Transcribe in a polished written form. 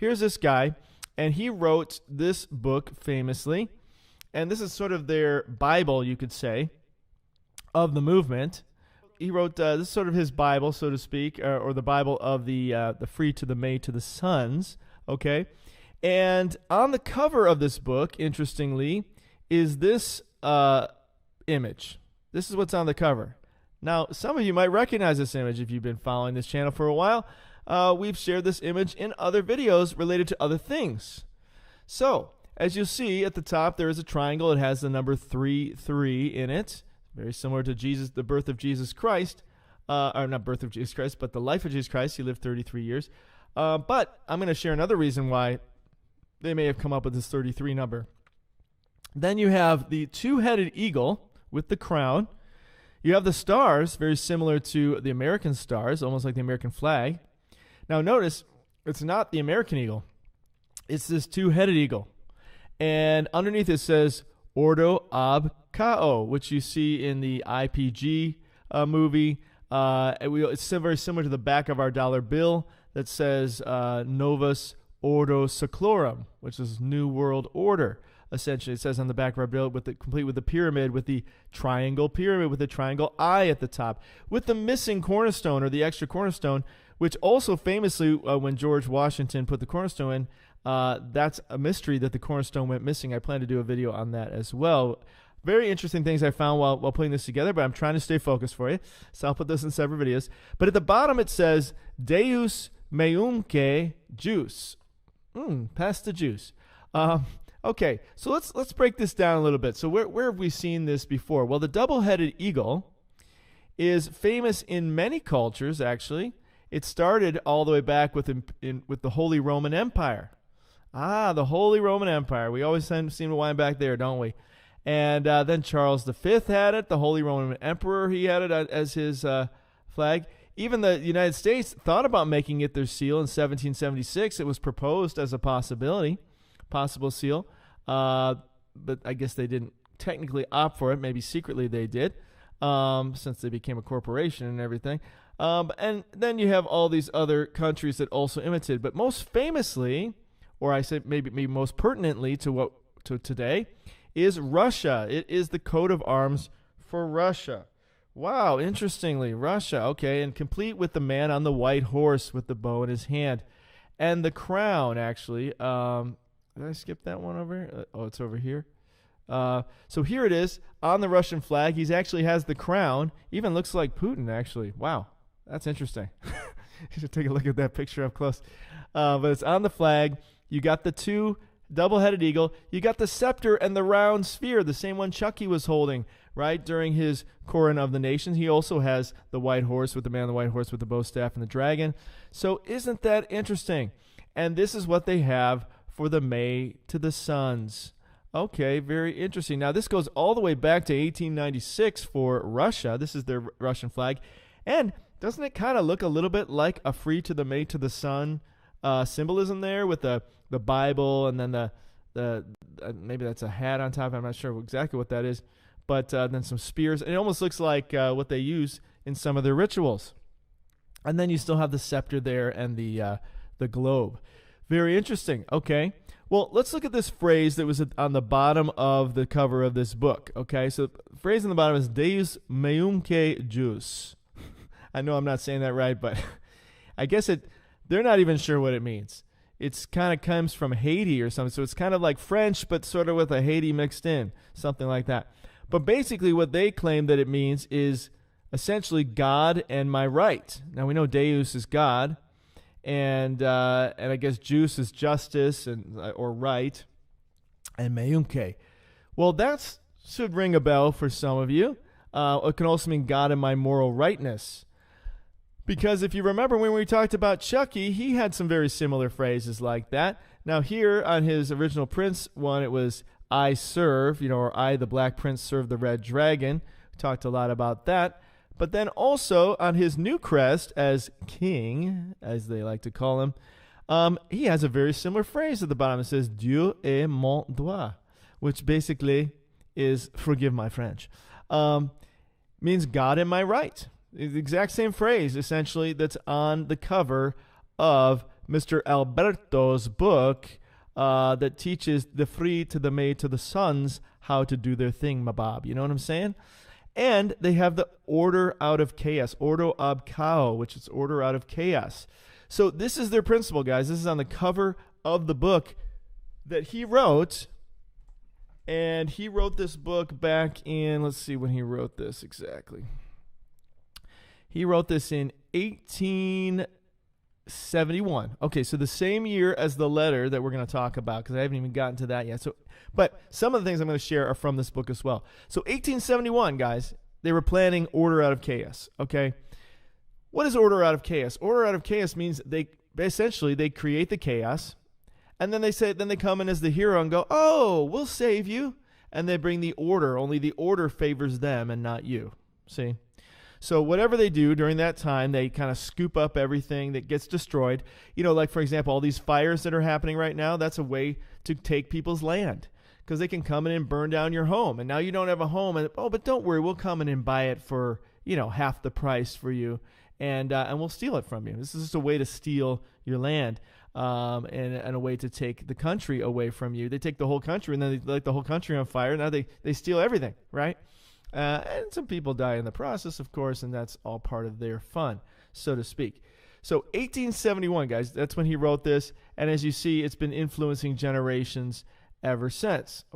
here's this guy, and he wrote this book famously, and this is sort of their Bible, you could say, of the movement. He wrote this is sort of his Bible, so to speak, or the Bible of the Free to the May to the Sons. Okay, and on the cover of this book, interestingly, is this image. This is what's on the cover. Now, some of you might recognize this image if you've been following this channel for a while. We've shared this image in other videos related to other things. So, as you'll see at the top, there is a triangle. It has the number 33 in it. Very similar to Jesus, the birth of Jesus Christ. Or not birth of Jesus Christ, but the life of Jesus Christ. He lived 33 years. But I'm going to share another reason why they may have come up with this 33 number. Then you have the two-headed eagle with the crown. You have the stars, very similar to the American stars, almost like the American flag. Now notice, it's not the American eagle. It's this two-headed eagle. And underneath it says, Ordo ab Cao, which you see in the IPG movie. It's very similar to the back of our dollar bill that says Novus Ordo Seclorum, which is New World Order. Essentially, it says on the back of our bill, complete with the pyramid, with the triangle pyramid, with the triangle eye at the top, with the missing cornerstone or the extra cornerstone, which also famously, when George Washington put the cornerstone in, that's a mystery that the cornerstone went missing. I plan to do a video on that as well. Very interesting things I found while putting this together, but I'm trying to stay focused for you, so I'll put this in separate videos. But at the bottom it says, Deus meumque jus. Pass the juice. Okay, so let's break this down a little bit. So where have we seen this before? Well, the double-headed eagle is famous in many cultures, actually. It started all the way back with the Holy Roman Empire. The Holy Roman Empire. We always seem to wind back there, don't we? And then Charles V had it. The Holy Roman Emperor, he had it as his flag. Even the United States thought about making it their seal in 1776. It was proposed as a possible seal, but I guess they didn't technically opt for it. Maybe secretly they did, since they became a corporation and everything. And then you have all these other countries that also imitated. But most famously, or I say maybe most pertinently to today, is Russia. It is the coat of arms for Russia. Wow, interestingly, Russia. Okay, and complete with the man on the white horse with the bow in his hand, and the crown. Actually, did I skip that one over? Oh, it's over here. So here it is on the Russian flag. He actually has the crown. Even looks like Putin, actually. Wow, that's interesting. You should take a look at that picture up close. But it's on the flag. You got the two double-headed eagle. You got the scepter and the round sphere, the same one Chucky was holding, right, during his Coron of the Nations. He also has the white horse with the man on the white horse with the bow staff and the dragon. So isn't that interesting? And this is what they have for the May to the Sons. Okay, very interesting. Now, this goes all the way back to 1896 for Russia. This is their Russian flag. And doesn't it kind of look a little bit like a Free to the May to the Sun symbolism there with the Bible and then the maybe that's a hat on top. I'm not sure exactly what that is. But then some spears. And it almost looks like what they use in some of their rituals. And then you still have the scepter there and the globe. Very interesting. Okay. Well, let's look at this phrase that was on the bottom of the cover of this book. Okay. So the phrase on the bottom is Deus meumque jus. I know I'm not saying that right, but I guess they're not even sure what it means. It's kind of comes from Haiti or something. So it's kind of like French, but sort of with a Haiti mixed in, something like that. But basically what they claim that it means is essentially God and my right. Now we know Deus is God, and I guess jus is justice or right, and meumque. Well, that should ring a bell for some of you. It can also mean God and my moral rightness. Because if you remember when we talked about Chucky, he had some very similar phrases like that. Now here on his original Prince one, it was I serve, or I, the Black Prince, serve the Red Dragon. We talked a lot about that. But then also on his new crest as king, as they like to call him, he has a very similar phrase at the bottom. It says, Dieu est mon droit, which basically is, forgive my French, means God and my right. The exact same phrase, essentially, that's on the cover of Mr. Alberto's book that teaches the free to the maid to the sons how to do their thing, mabob. You know what I'm saying? And they have the order out of chaos, ordo ab chaos, which is order out of chaos. So this is their principle, guys. This is on the cover of the book that he wrote. And he wrote this book back in, let's see when he wrote this exactly. He wrote this in 1871. Okay, so the same year as the letter that we're going to talk about, because I haven't even gotten to that yet. But some of the things I'm going to share are from this book as well. So 1871, guys, they were planning order out of chaos, okay? What is order out of chaos? Order out of chaos means they create the chaos, and then they come in as the hero and go, oh, we'll save you. And they bring the order, only the order favors them and not you. See? So whatever they do during that time, they kind of scoop up everything that gets destroyed. You know, like, for example, all these fires that are happening right now, that's a way to take people's land, because they can come in and burn down your home. And now you don't have a home. And, oh, but don't worry, we'll come in and buy it for, half the price for you. And we'll steal it from you. This is just a way to steal your land, and a way to take the country away from you. They take the whole country, and then they light the whole country on fire. Now they steal everything, right? And some people die in the process, of course, and that's all part of their fun, so to speak. So 1871, guys, that's when he wrote this. And as you see, it's been influencing generations ever since.